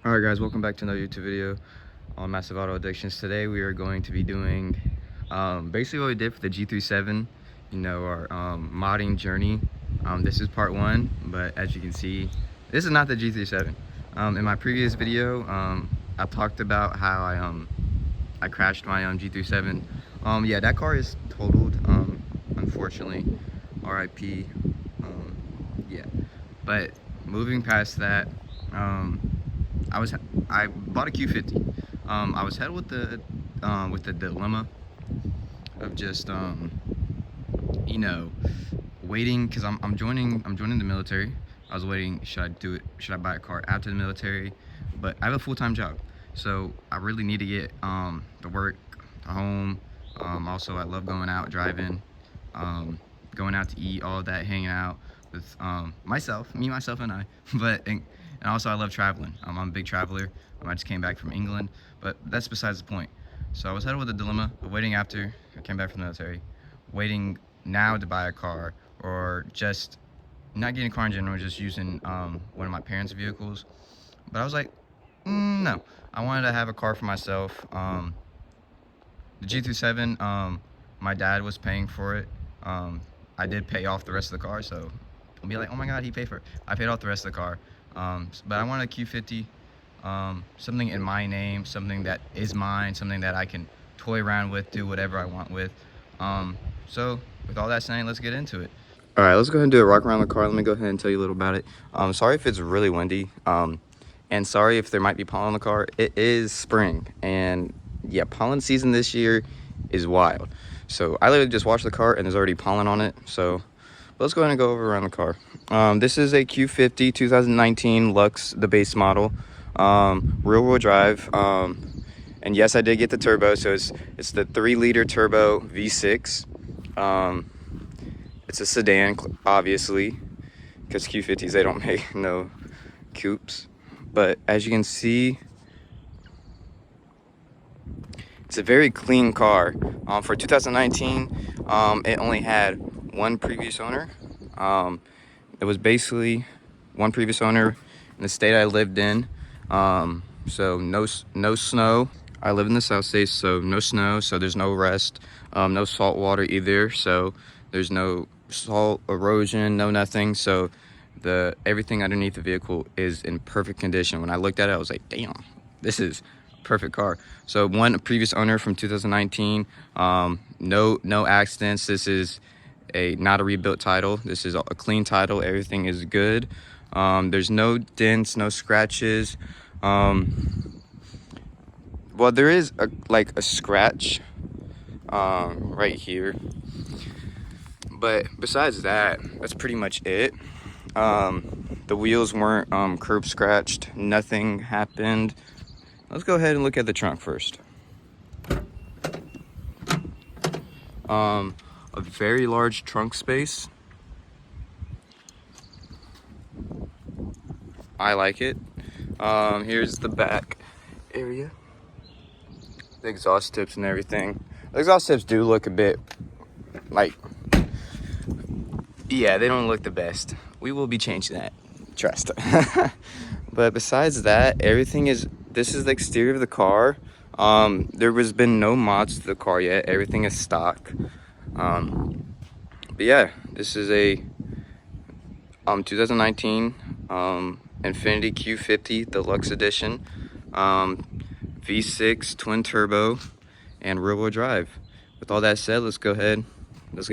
Alright guys, welcome back to another YouTube video on Massive Auto Addictions. Today we are going to be doing basically what we did for the G37, our modding journey. This is part one, but as you can see, this is not the G37. In my previous video, I talked about how I crashed my G37. Yeah, that car is totaled, unfortunately, RIP. Yeah, but moving past that, I bought a Q50. I was headed with the dilemma of just waiting, because I'm joining the military. I was waiting, should I buy a car after the military? But I have a full-time job, so I really need to get to work, to home. Also, I love going out driving, going out to eat, all of that, hanging out with myself and I. And also I love traveling. I'm a big traveler. I just came back from England, but that's besides the point. So I was headed with a dilemma of waiting after I came back from the military, waiting now to buy a car, or just not getting a car in general, just using one of my parents' vehicles. But I was like, no, I wanted to have a car for myself. The G37, my dad was paying for it. I did pay off the rest of the car, so I'll be like, oh my god, he paid for it. I paid off the rest of the car. But I wanted a Q50, something in my name, something that is mine, something that I can toy around with, do whatever I want with. So with all that saying, let's get into it. All right, let's go ahead and do a rock around the car. Let me go ahead and tell you a little about it. Sorry if it's really windy, and sorry if there might be pollen on the car. It is spring, and yeah, pollen season this year is wild. So I literally just washed the car and there's already pollen on it. So let's go ahead and go over around the car. This is a Q50 2019 Lux, the base model, rear-wheel drive. And yes, I did get the turbo, so it's the 3-liter turbo V6. It's a sedan, obviously, because Q50s, they don't make no coupes. But as you can see, it's a very clean car. For 2019, it only had one previous owner. It was basically one previous owner in the state I lived in. So no snow. I live in the South States, so no snow, so there's no rust. No salt water either, so there's no salt erosion, no nothing. So everything underneath the vehicle is in perfect condition. When I looked at it, I was like, damn, this is a perfect car. So one previous owner from 2019, no accidents. This is not a rebuilt title. This is a clean title. Everything is good. There's no dents, no scratches. Well, there is a scratch right here, but besides that, that's pretty much it. The wheels weren't curb scratched. Nothing happened. Let's go ahead and look at the trunk first. A very large trunk space. I like it. Here's the back area. The exhaust tips and everything. The exhaust tips do look a bit yeah, they don't look the best. We will be changing that, trust. But besides that, this is the exterior of the car. There has been no mods to the car yet. Everything is stock. But yeah, this is a 2019 Infiniti Q50 Deluxe Edition, V6 twin turbo and rear-wheel drive. With all that said, let's get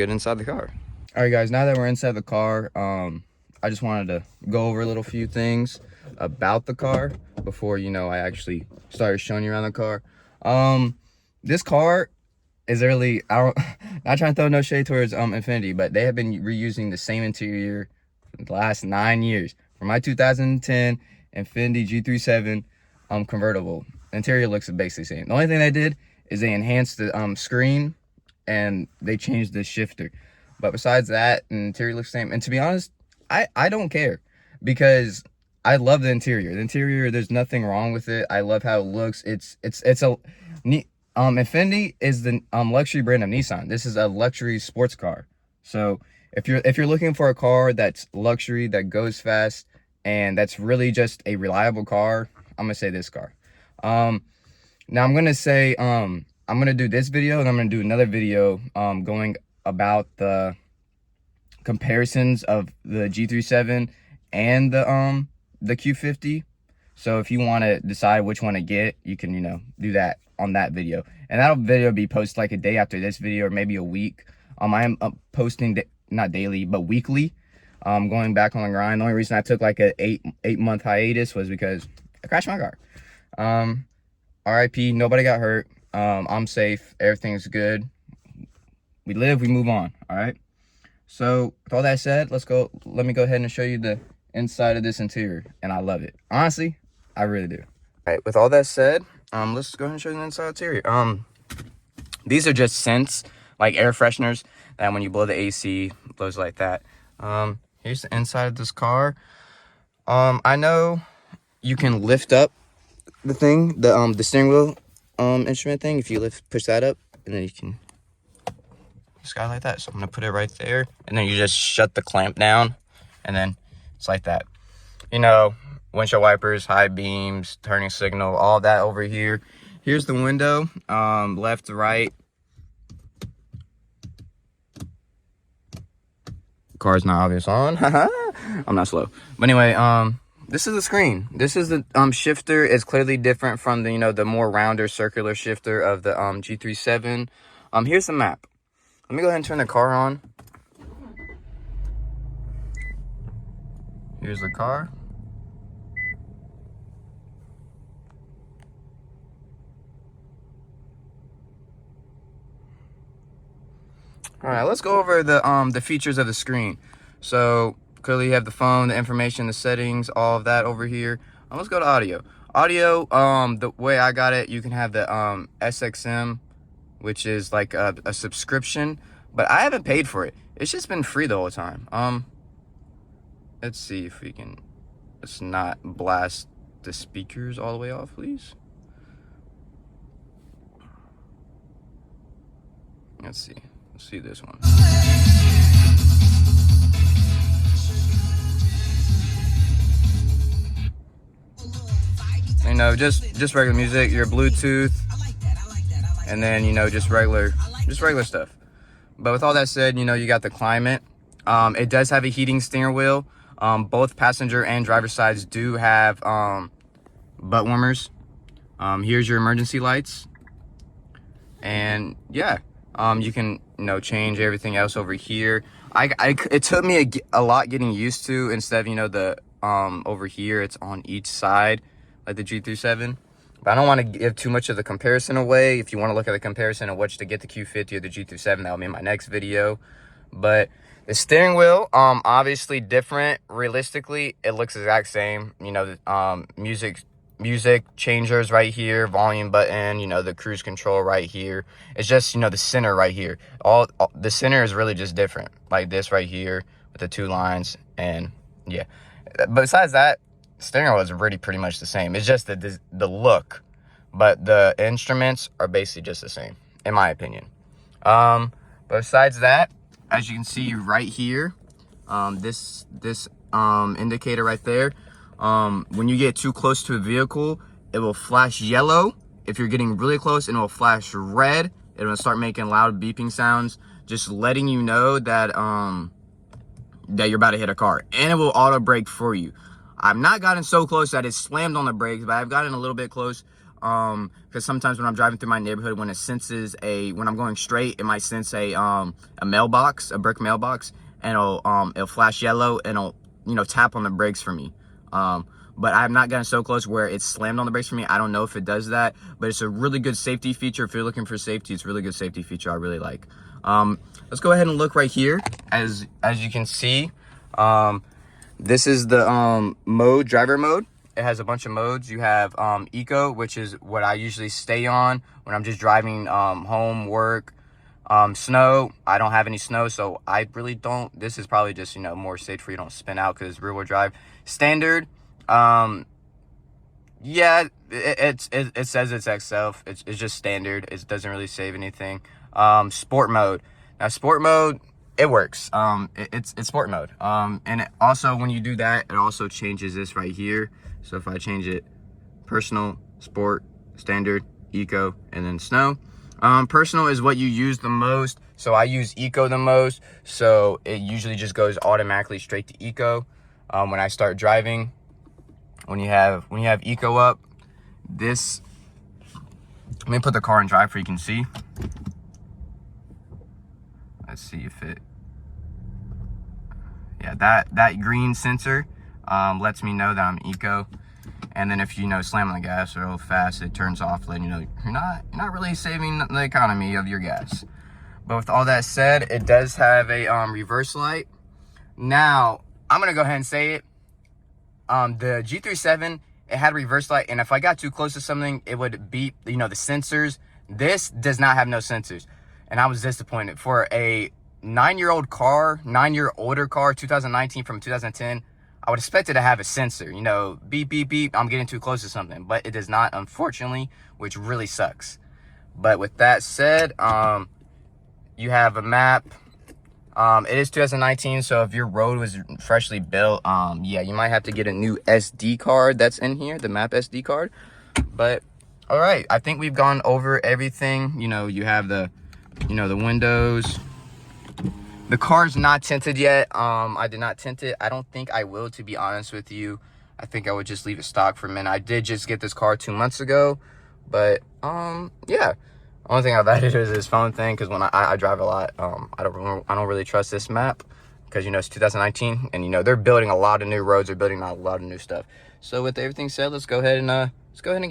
inside the car. All right guys, now that we're inside the car, I just wanted to go over a little few things about the car before I actually started showing you around the car. This car is really, not trying to throw no shade towards Infiniti, but they have been reusing the same interior for the last 9 years. For my 2010 Infiniti G37 convertible, the interior looks basically the same. The only thing they did is they enhanced the screen and they changed the shifter. But besides that, the interior looks the same. And to be honest, I don't care, because I love the interior. The interior, there's nothing wrong with it. I love how it looks. Infiniti is the luxury brand of Nissan. This is a luxury sports car. So if you're looking for a car that's luxury, that goes fast, and that's really just a reliable car, I'm gonna say this car. Now I'm gonna say I'm gonna do this video, and I'm gonna do another video going about the comparisons of the G37 and the Q50. So if you want to decide which one to get, you can, you know, do that on that video. And that video will be posted like a day after this video, or maybe a week. I am posting not daily but weekly. Going back on the grind. The only reason I took like a eight month hiatus was because I crashed my car. RIP, nobody got hurt. I'm safe, everything's good. We live, we move on. All right. So with all that said, let me go ahead and show you the inside of this interior, and I love it. Honestly, I really do. All right, with all that said, let's go ahead and show you the inside interior. These are just scents, like air fresheners, that when you blow the AC, it blows like that. Here's the inside of this car. I know you can lift up the thing, the steering wheel instrument thing. If you push that up, and then you can just go like that. So I'm gonna put it right there, and then you just shut the clamp down, and then it's like that. You know, windshield wipers, high beams, turning signal, all that over here. Here's the window, left to right. Car's not obvious on. I'm not slow. But anyway, this is the screen. This is the shifter. It's clearly different from the, you know, the more rounder circular shifter of the G37. Here's the map. Let me go ahead and turn the car on. Here's the car. All right, let's go over the features of the screen. So clearly you have the phone, the information, the settings, all of that over here. Let's go to audio. Audio, the way I got it, you can have the SXM, which is like a subscription, but I haven't paid for it. It's just been free the whole time. Let's see if we can, let's not blast the speakers all the way off, please. Let's see. Let's see this one. You know, just regular music, your Bluetooth, and then, you know, just regular stuff. But with all that said, you know, you got the climate. It does have a heating steering wheel. Both passenger and driver sides do have butt warmers. Here's your emergency lights, and yeah, you can, you know, change everything else over here. It took me a lot getting used to, instead of, you know, the over here it's on each side like the G37. But I don't want to give too much of the comparison away. If you want to look at the comparison of which to get, the Q50 or the G37, that'll be in my next video. But the steering wheel, obviously different. Realistically, it looks the exact same. You know, music changers right here, volume button, you know, the cruise control right here. It's just, you know, the center right here. All the center is really just different, like this right here with the two lines, and yeah. But besides that, steering wheel is really pretty much the same. It's just the look, but the instruments are basically just the same, in my opinion. But besides that, as you can see right here, this indicator right there, when you get too close to a vehicle, it will flash yellow if you're getting really close, and it will flash red. It will start making loud beeping sounds, just letting you know that that you're about to hit a car, and it will auto brake for you. I've not gotten so close that it slammed on the brakes, but I've gotten a little bit close, because sometimes when I'm driving through my neighborhood, when it senses when I'm going straight, it might sense a mailbox, a brick mailbox, and it'll flash yellow, and it'll, you know, tap on the brakes for me. But I have not gotten so close where it's slammed on the brakes for me. I don't know if it does that, but it's a really good safety feature. If you're looking for safety, it's a really good safety feature I really like. Let's go ahead and look right here. As you can see, this is the driver mode. It has a bunch of modes. You have eco, which is what I usually stay on when I'm just driving home, work. Snow, I don't have any snow, so I really don't. This is probably just, you know, more safe for you don't spin out because it's rear wheel drive. Standard, yeah, it says it's XL. It's just standard. It doesn't really save anything. Sport mode. Now sport mode, it works. It's sport mode. And it also, when you do that, it also changes this right here. So if I change it personal, sport, standard, eco, and then snow. Personal is what you use the most, so I use eco the most, so it usually just goes automatically straight to eco. When I start driving, when you have eco up, this, let me put the car in drive so you can see. Let's see if it, yeah, that green sensor lets me know that I'm eco. And then if you slam on the gas real fast, it turns off, letting you know you're not really saving the economy of your gas. But with all that said, it does have a reverse light. Now I'm gonna go ahead and say it. The G37, it had a reverse light, and if I got too close to something, it would beep. The sensors. This does not have no sensors, and I was disappointed. For a 9-year-old car, 9-year-older car, 2019 from 2010. I would expect it to have a sensor, beep, beep, beep, I'm getting too close to something, but it does not, unfortunately, which really sucks. But with that said, you have a map. It is 2019, so if your road was freshly built, yeah, you might have to get a new SD card that's in here, the map SD card. But, all right, I think we've gone over everything. You have the windows. The car's not tinted yet. I did not tint it. I don't think I will, to be honest with you. I think I would just leave it stock for a minute. I did just get this car 2 months ago, but yeah. Only thing I've added is this phone thing, because when I drive a lot, I don't really trust this map, because it's 2019, and they're building a lot of new roads. They're building a lot of new stuff. So with everything said, let's go ahead and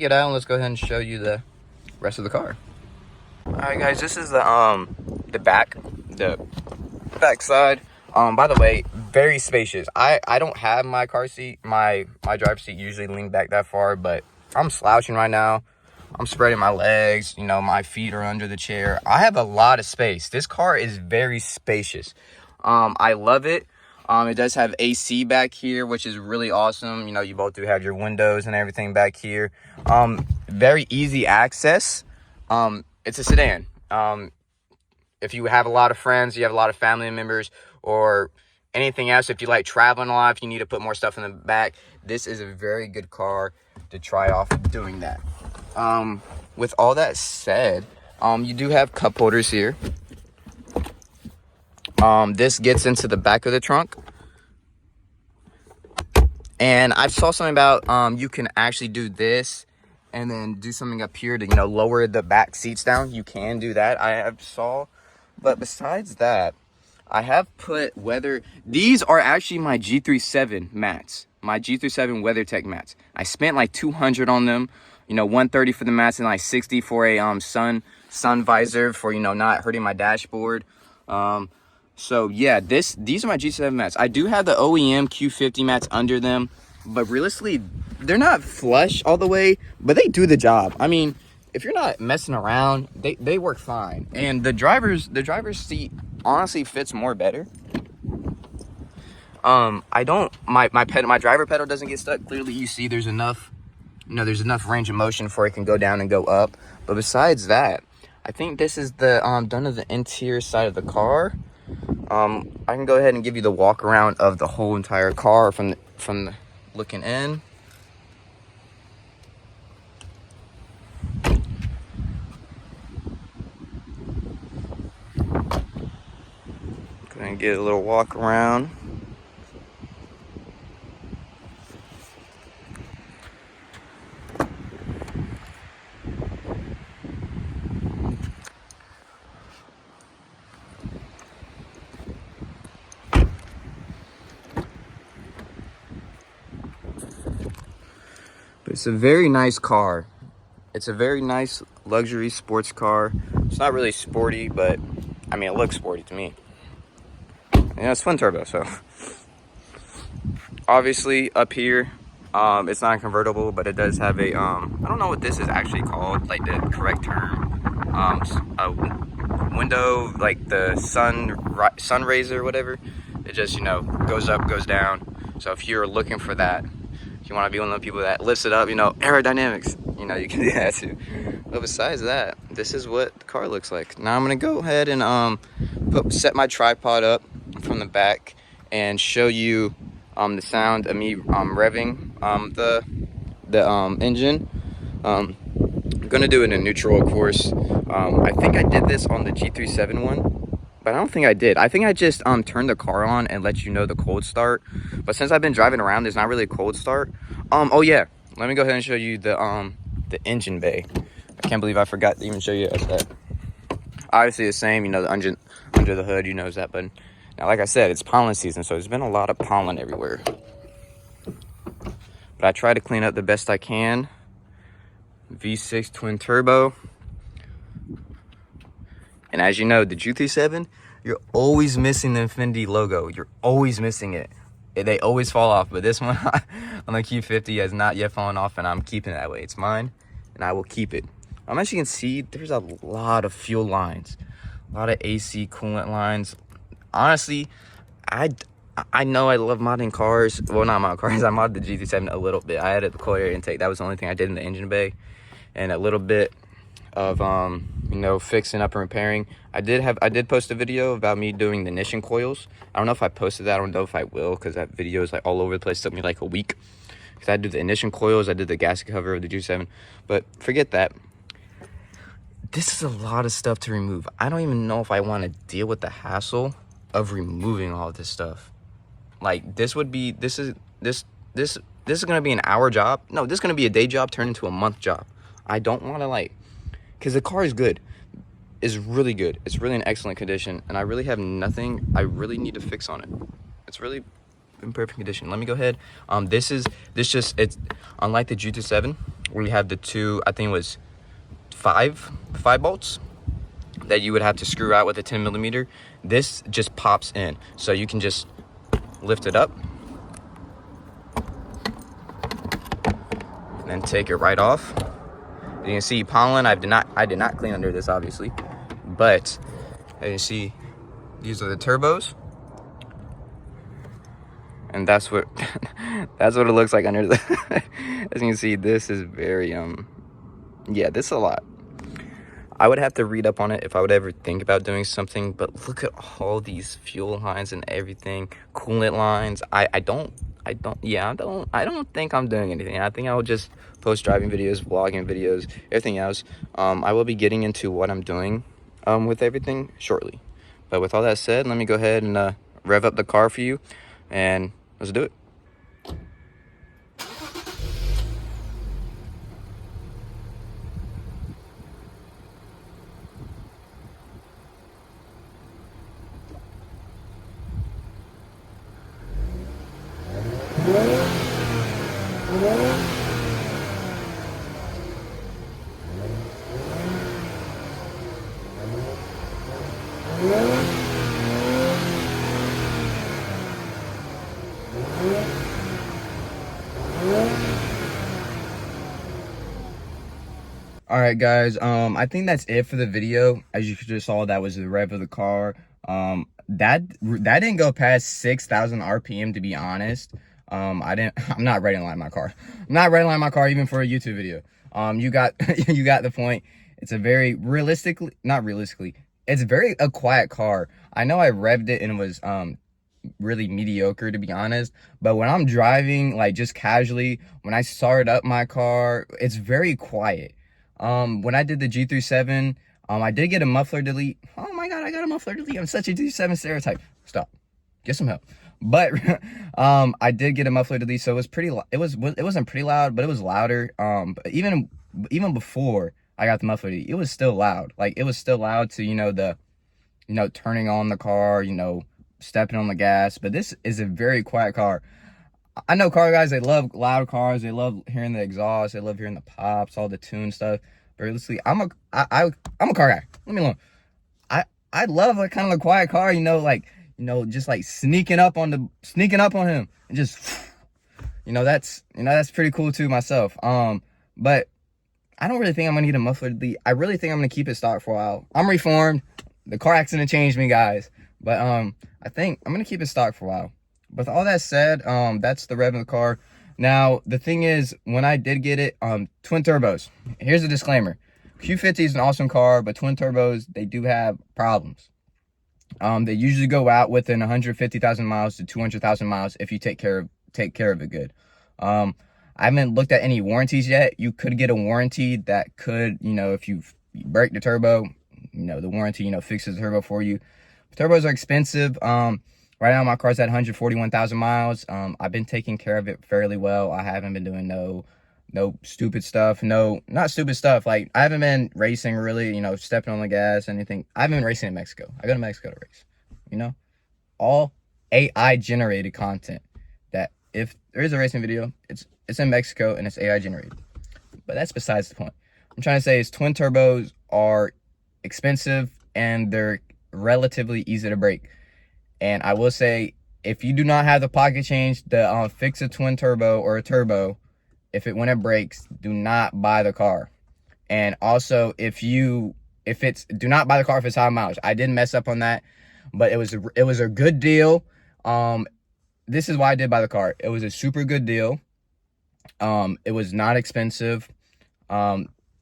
get out, and let's go ahead and show you the rest of the car. All right, guys, this is the back side. By the way, very spacious. I don't have my car seat, my driver's seat usually lean back that far, but I'm slouching right now. I'm spreading my legs, my feet are under the chair. I have a lot of space. This car is very spacious. I love it. It does have AC back here, which is really awesome. You both do have your windows and everything back here. Very easy access. It's a sedan. If you have a lot of friends, you have a lot of family members, or anything else, if you like traveling a lot, if you need to put more stuff in the back, this is a very good car to try off doing that. With all that said, you do have cup holders here. This gets into the back of the trunk. And I saw something about you can actually do this and then do something up here to lower the back seats down. You can do that, I have saw. But besides that, I have put these are actually my G37 mats, my G37 WeatherTech mats. I spent like $200 on them, $130 for the mats and like $60 for a sun visor for not hurting my dashboard. So yeah, these are my G7 mats. I do have the OEM Q50 mats under them, but realistically, they're not flush all the way, but they do the job. I mean, if you're not messing around, they work fine. And the driver's seat honestly fits more better. My driver pedal doesn't get stuck. Clearly you see there's enough, there's enough range of motion for it can go down and go up. But besides that, I think this is the done of the interior side of the car. I can go ahead and give you the walk around of the whole entire car from the looking in. Go ahead and get a little walk around. But it's a very nice car. It's a very nice luxury sports car. It's not really sporty, but I mean, it looks sporty to me. It's twin turbo, so obviously up here, it's not a convertible, but it does have a I don't know what this is actually called, like the correct term. A window, like the sun raiser or whatever. It just goes up, goes down. So if you're looking for that, if you want to be one of the people that lifts it up, aerodynamics, you can do that too. But besides that, this is what the car looks like. Now I'm gonna go ahead and set my tripod up from the back and show you the sound of me revving the engine. I'm gonna do it in neutral, of course. I think I did this on the G37 one, but I don't think I did. I think I just turned the car on and let you know the cold start. But since I've been driving around, there's not really a cold start. Oh yeah, let me go ahead and show you the engine bay. I can't believe I forgot to even show you that. Obviously the same, you know, the engine under the hood, you know that. But now, like I said, it's pollen season, so there's been a lot of pollen everywhere. But I try to clean up the best I can. V6 twin turbo. And as you know, the Q37, you're always missing the Infinity logo. You're always missing it. They always fall off. But this one on the Q50 has not yet fallen off, and I'm keeping it that way. It's mine, and I will keep it. As you can see, there's a lot of fuel lines, a lot of AC coolant lines. Honestly, I know I love modding cars. Well, not mod cars. I modded the GT7 a little bit. I added the cold air intake. That was the only thing I did in the engine bay, and a little bit of you know, fixing up and repairing. I did post a video about me doing the ignition coils. I don't know if I posted that. I don't know if I will, because that video is like all over the place. It took me like a week, because I did the ignition coils, I did the gasket cover of the G7. But forget that. This is a lot of stuff to remove. I don't even know if I want to deal with the hassle of removing all of this stuff. Like, this is gonna be an hour job. No, this is gonna be a day job turned into a month job. I don't want to, like, because the car is good. It's really good. It's really in excellent condition, and I really have nothing I really need to fix on it. It's really in perfect condition. Let me go ahead. It's unlike the GT7, where you have the two, I think it was five bolts that you would have to screw out with a 10mm. This just pops in, so you can just lift it up and then take it right off. You can see pollen. I did not clean under this, obviously, but as you see, these are the turbos, and that's what that's what it looks like under the as you can see, this is very yeah, this is a lot. I would have to read up on it if I would ever think about doing something, but look at all these fuel lines and everything, coolant lines. I don't think I'm doing anything. I think I will just post driving videos, vlogging videos, everything else. I will be getting into what I'm doing with everything shortly. But with all that said, let me go ahead and rev up the car for you, and let's do it. All right, guys, I think that's it for the video. As you just saw, that was the rev of the car. That didn't go past 6,000 RPM, to be honest. I'm not ready to line my car. I'm not ready to line my car even for a YouTube video. You got you got the point. It's a very it's very a quiet car. I know I revved it and it was really mediocre, to be honest, but when I'm driving, like, just casually, when I start up my car, it's very quiet. When I did the G37, I did get a muffler delete. Oh my god, I got a muffler delete. I'm such a G7 stereotype. Stop. Get some help. But I did get a muffler delete, so it was pretty it wasn't pretty loud, but it was louder. But even before I got the muffler delete, it was still loud. Like, it was still loud to, you know, turning on the car, you know, stepping on the gas. But this is a very quiet car. I know car guys, they love loud cars. They love hearing the exhaust. They love hearing the pops, all the tune stuff. But realistically, I'm a car guy. Let me alone. I love a kind of a quiet car, you know, like, you know, just like sneaking up on him and just, you know, that's pretty cool too myself. But I don't really think I'm gonna need a muffler. I really think I'm gonna keep it stock for a while. I'm reformed. The car accident changed me, guys. But I think I'm gonna keep it stock for a while. With all that said, that's the rev of the car. Now, the thing is, when I did get it, twin turbos. Here's a disclaimer. Q50 is an awesome car, but twin turbos, they do have problems. They usually go out within 150,000 miles to 200,000 miles if you take care of it good. I I haven't looked at any warranties yet. You could get a warranty that could, you know, if you break the turbo, you know, the warranty, you know, fixes the turbo for you. Turbos are expensive. Right now my car's at 141,000 miles. I've been taking care of it fairly well. I haven't been doing no stupid stuff. No, not stupid stuff. Like, I haven't been racing really, you know, stepping on the gas, anything. I haven't been racing in Mexico. I go to Mexico to race, you know, all AI generated content. That if there is a racing video, it's in Mexico and it's AI generated. But that's besides the point. I'm trying to say is twin turbos are expensive and they're relatively easy to break. And I will say, if you do not have the pocket change to fix a twin turbo or a turbo, when it breaks, do not buy the car. And also, do not buy the car if it's high mileage. I did mess up on that, but it was a good deal. This is why I did buy the car. It was a super good deal. It was not expensive.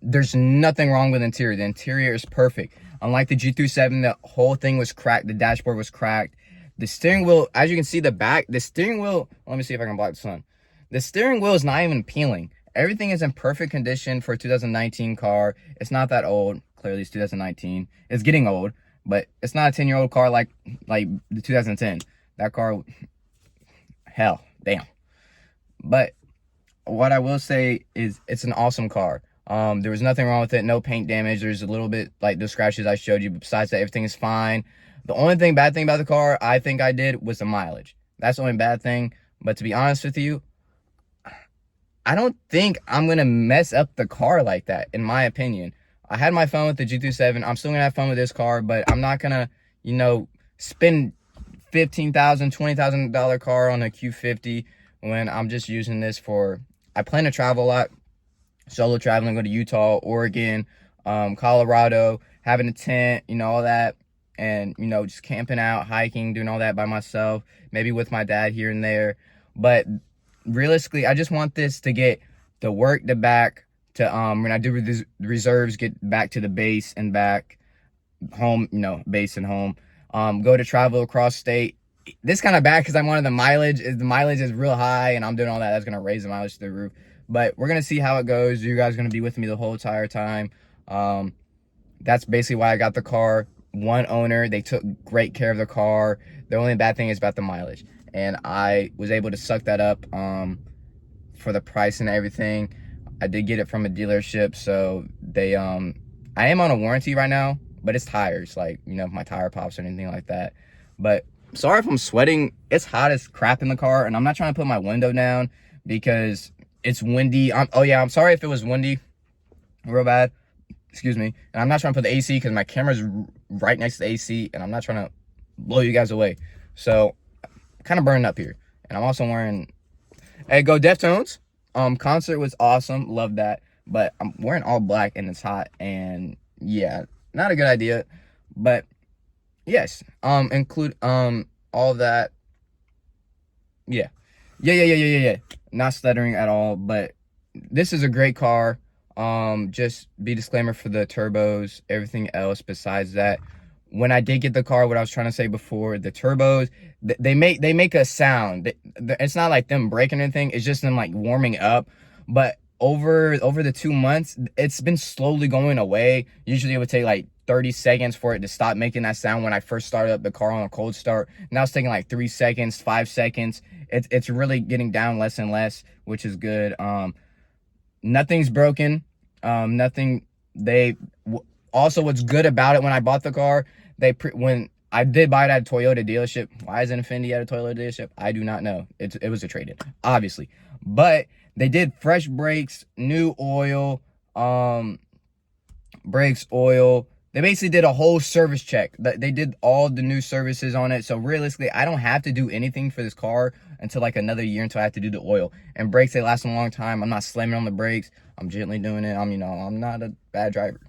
There's nothing wrong with the interior. The interior is perfect. Unlike the G37, the whole thing was cracked. The dashboard was cracked. The steering wheel, as you can see, the steering wheel, let me see if I can block the sun. The steering wheel is not even peeling. Everything is in perfect condition for a 2019 car. It's not that old. Clearly, it's 2019. It's getting old, but it's not a 10-year-old car like the 2010. That car, hell, damn. But what I will say is it's an awesome car. There was nothing wrong with it. No paint damage. There's a little bit like the scratches I showed you, but besides that, everything is fine. The only bad thing about the car I think I did was the mileage. That's the only bad thing. But to be honest with you, I don't think I'm going to mess up the car like that, in my opinion. I had my fun with the G37. I'm still going to have fun with this car, but I'm not going to, you know, spend $15,000, $20,000 car on a Q50 when I'm just using this for, I plan to travel a lot. Solo traveling, go to Utah, Oregon, Colorado, having a tent, you know, all that. And, you know, just camping out, hiking, doing all that by myself, maybe with my dad here and there. But realistically, I just want this to get the work to back to, when I do the reserves, get back to the base and back home, you know, base and home, go to travel across state. This kind of bad because I wanted the mileage is real high and I'm doing all that. That's going to raise the mileage to the roof. But we're going to see how it goes. You guys are going to be with me the whole entire time. That's basically why I got the car. One owner, they took great care of the car. The only bad thing is about the mileage. And I was able to suck that up for the price and everything. I did get it from a dealership. So they, I am on a warranty right now, but it's tires. Like, you know, if my tire pops or anything like that. But sorry if I'm sweating. It's hot as crap in the car. And I'm not trying to put my window down because it's windy. I'm sorry if it was windy real bad. Excuse me. And I'm not trying to put the AC because my camera's right next to the AC and I'm not trying to blow you guys away. So kind of burning up here. And I'm also wearing, hey, go Deftones. Concert was awesome. Love that. But I'm wearing all black and it's hot. And yeah, not a good idea. But yes, include all that. Yeah. Not stuttering at all, but this is a great car. Just be disclaimer for the turbos, everything else besides that. When I did get the car, what I was trying to say before, the turbos, they make a sound. It's not like them breaking anything. It's just them like warming up. But over the 2 months, it's been slowly going away. Usually it would take like 30 seconds for it to stop making that sound when I first started up the car on a cold start. Now it's taking like 3 seconds, 5 seconds. It's really getting down less and less, which is good. Nothing's broken. Also, what's good about it, when I bought the car, when I did buy it at a Toyota dealership. Why is Infiniti at a Toyota dealership? I do not know. It was a trade-in, obviously. But they did fresh brakes, new oil, brakes, oil. They basically did a whole service check. They did all the new services on it. So realistically, I don't have to do anything for this car until like another year until I have to do the oil. And brakes, they last a long time. I'm not slamming on the brakes. I'm gently doing it. I'm not a bad driver.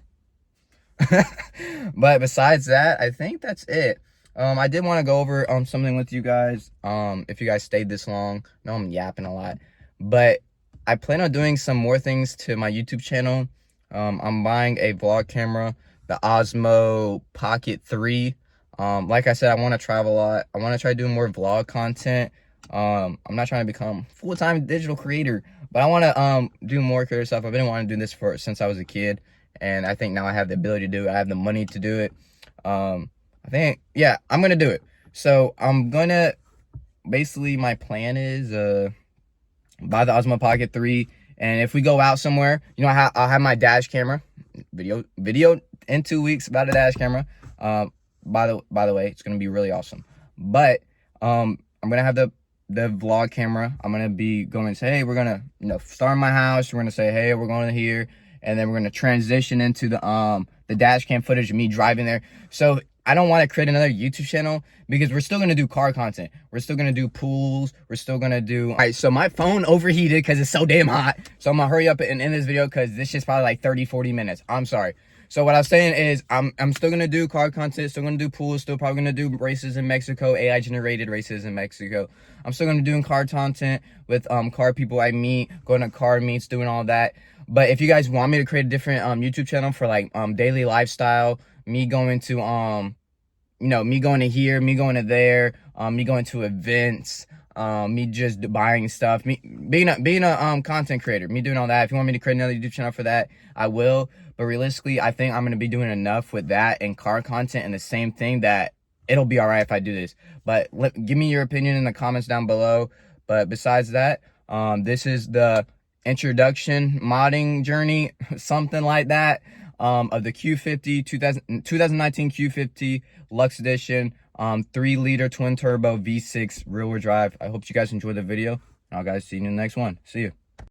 But besides that, I think that's it. I did want to go over something with you guys. If you guys stayed this long, I know I'm yapping a lot, but I plan on doing some more things to my YouTube channel. I'm buying a vlog camera, the Osmo Pocket 3. Like I said, I want to travel a lot. I want to try doing more vlog content. I'm not trying to become a full-time digital creator, But I want to do more creative stuff. I've been wanting to do this since I was a kid, and I think now I have the ability to do it. I have the money to do it. I think, yeah, I'm gonna do it. So I'm gonna, basically my plan is buy the Osmo Pocket 3, and if we go out somewhere, you know, I'll have my dash camera, video in 2 weeks about a dash camera. By the way, it's gonna be really awesome. But I'm gonna have the vlog camera. I'm gonna be going and say, hey, we're gonna, you know, start in my house. We're gonna say, hey, we're going to here, and then we're gonna transition into the dash cam footage of me driving there. So I don't want to create another YouTube channel because we're still going to do car content. We're still going to do pools. We're still going to do... All right, so my phone overheated because it's so damn hot. So I'm going to hurry up and end this video because this shit's probably like 30, 40 minutes. I'm sorry. So what I was saying is I'm still going to do car content, still going to do pools, still probably going to do races in Mexico, AI-generated races in Mexico. I'm still going to do car content with car people I meet, going to car meets, doing all that. But if you guys want me to create a different YouTube channel for like daily lifestyle, me going to you know, me going to here, me going to there, me going to events, me just buying stuff, me being a content creator, me doing all that. If you want me to create another YouTube channel for that, I will. But realistically, I think I'm gonna be doing enough with that and car content and the same thing that it'll be all right if I do this. But give me your opinion in the comments down below. But besides that, this is the introduction modding journey, something like that, of the Q50 2019 Q50 Lux Edition, 3-liter twin turbo V6 rear wheel drive. I hope you guys enjoyed the video. I'll guys see you in the next one. See you.